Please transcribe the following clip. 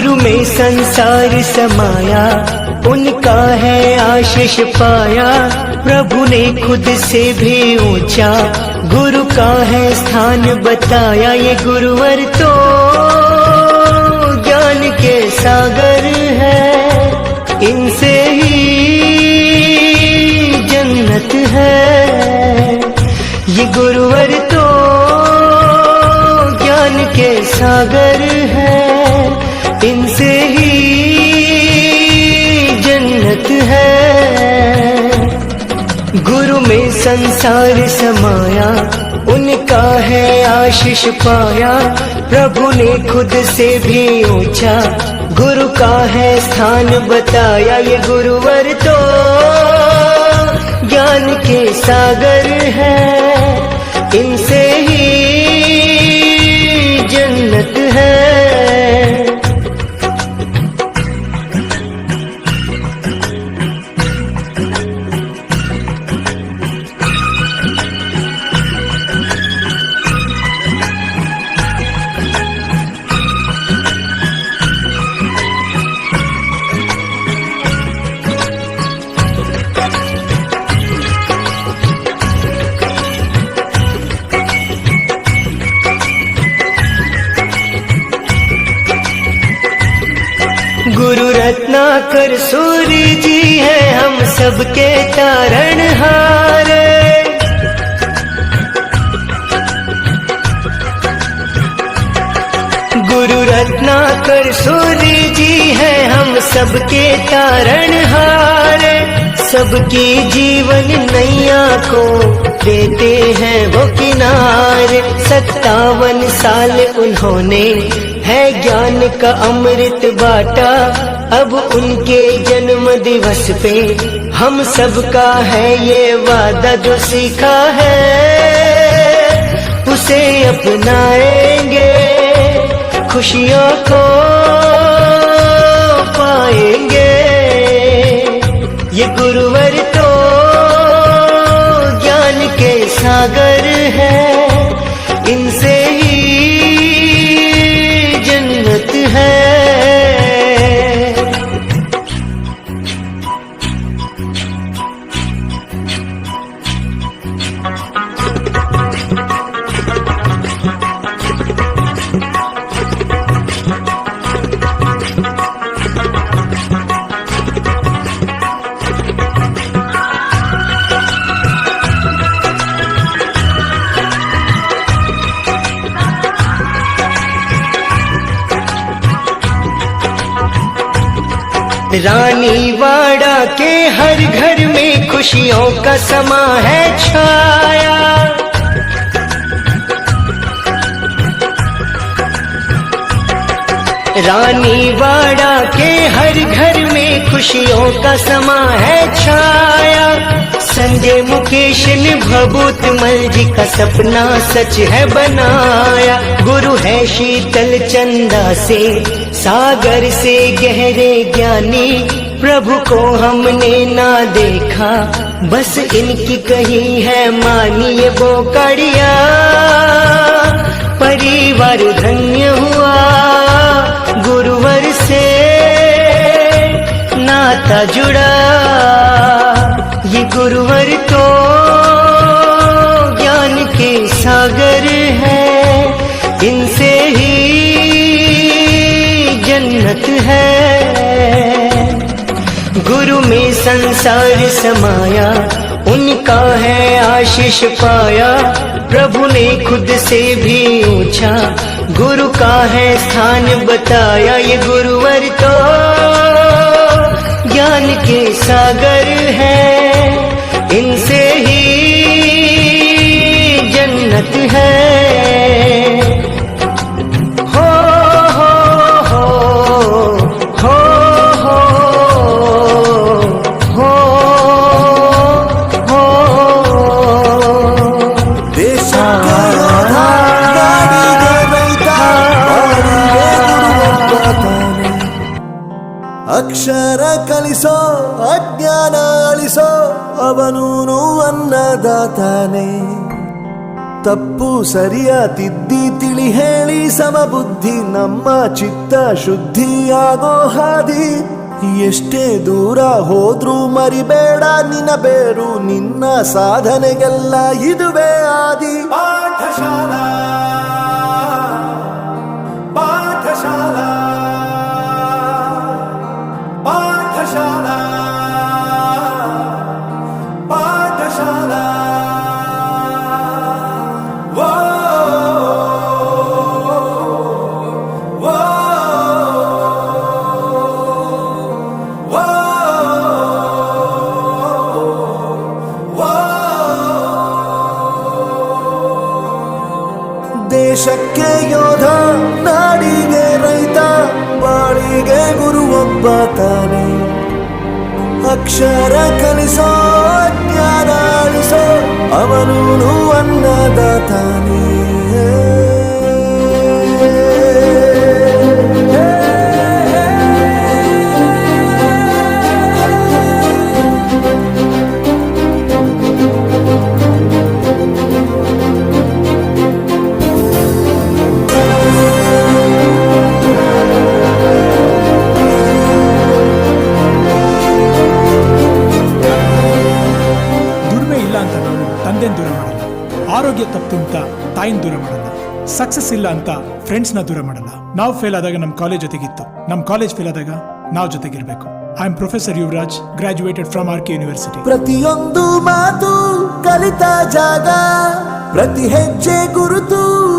गुरु में संसार समाया, उनका है आशीष पाया। प्रभु ने खुद से भी ऊंचा गुरु का है स्थान बताया। ये गुरुवर तो ज्ञान के सागर है, इनसे ही जन्नत है। ये गुरुवर तो ज्ञान के सागर है, इनसे ही जन्नत है। गुरु में संसार समाया, उनका है आशीष पाया। प्रभु ने खुद से भी ऊंचा गुरु का है स्थान बताया। ये गुरुवर तो ज्ञान के सागर है, इनसे ही जन्नत है। गुरु रत्नाकर सूर्य जी है हम सबके तारणहार। गुरु रत्नाकर सूर्य जी है हम सबके तारणहार। सबकी जीवन नैया को देते हैं वो किनारे। 57 साल उन्होंने है ज्ञान का अमृत बाटा। अब उनके जन्म दिवस पे हम सबका है ये वादा। जो सीखा है उसे अपनाएंगे, खुशियों को पाएंगे। ये गुरुवर तो ज्ञान के सागर है, इनसे ही जन्नत है। रानीवाड़ा के हर घर में खुशियों का समा है छाया। रानीवाड़ा के हर घर में खुशियों का समा है छाया। संजय मुकेश ने भभूत मल जी का सपना सच है बनाया। गुरु है शीतल चंदा से सागर से गहरे ज्ञानी। प्रभु को हमने ना देखा, बस इनकी कही है मानी। ये बोकाड़िया परिवार धन्य हुआ, गुरुवर से नाता जुड़ा। ये गुरुवर तो ज्ञान के सागर है, इनसे ही जन्नत है। गुरु में संसार समाया, उनका है आशीष पाया। प्रभु ने खुद से भी ऊंचा गुरु का है स्थान बताया। ये गुरुवर तो ज्ञान के सागर है, इनसे ही जन्नत है। ಅಕ್ಷರ ಕಲಿಸೋ ಅಜ್ಞಾನ ಅಳಿಸೋ ಅವನೂನು ಅನ್ನದಾತಾನೆ. ತಪ್ಪು ಸರಿಯ ತಿದ್ದಿ ತಿಳಿ ಹೇಳಿ ಸಮಬುದ್ಧಿ ನಮ್ಮ ಚಿತ್ತ ಶುದ್ಧಿಯಾಗೋ ಹಾದಿ. ಎಷ್ಟೇ ದೂರ ಹೋದ್ರೂ ಮರಿಬೇಡ ನಿನ್ನ ಬೇರು, ನಿನ್ನ ಸಾಧನೆಗೆಲ್ಲ ಇದುವೇ ಆದಿ. ಪಾಠಶಾಲಾ ಪಾಠಶಾಲಾ ಪಾಠಶಾಲಾ ಪಾಠಶಾಲಾ. ದೇಶಕ್ಕೆ ಯೋಧ, ನಾಡಿಗೆ ರೈತ, ಬಾಳಿಗೆ ಗುರು ಒಬ್ಬ ತಾನೆ. ಅಕ್ಷರ ಕಲಿಸೋ ಜ್ಞಾನ ಅಳಿಸೋ ಅವನು ಅನ್ನದಾತಾನೆ. ತಂದೆನ್ ದೂರ ಮಾಡಲ್ಲ, ಆರೋಗ್ಯ ತಪ್ಪು ಅಂತ ತಾಯಿನ ದೂರ ಮಾಡಲ್ಲ, ಸಕ್ಸಸ್ ಇಲ್ಲ ಅಂತ ಫ್ರೆಂಡ್ಸ್ನ ದೂರ ಮಾಡಲ್ಲ. ನಾವು ಫೇಲ್ ಆದಾಗ ನಮ್ಮ ಕಾಲೇಜ್ ಜೊತೆಗಿತ್ತು, ನಮ್ಮ ಕಾಲೇಜ್ ಫೇಲ್ ಆದಾಗ ನಾವು ಜೊತೆಗಿರ್ಬೇಕು. I am professor Yuvaraj, graduated from R K university. ಪ್ರತಿಯೊಂದು ಮಾತು ಕಲಿತ ಜಾಗ, ಪ್ರತಿ ಹೆಜ್ಜೆ ಗುರುತು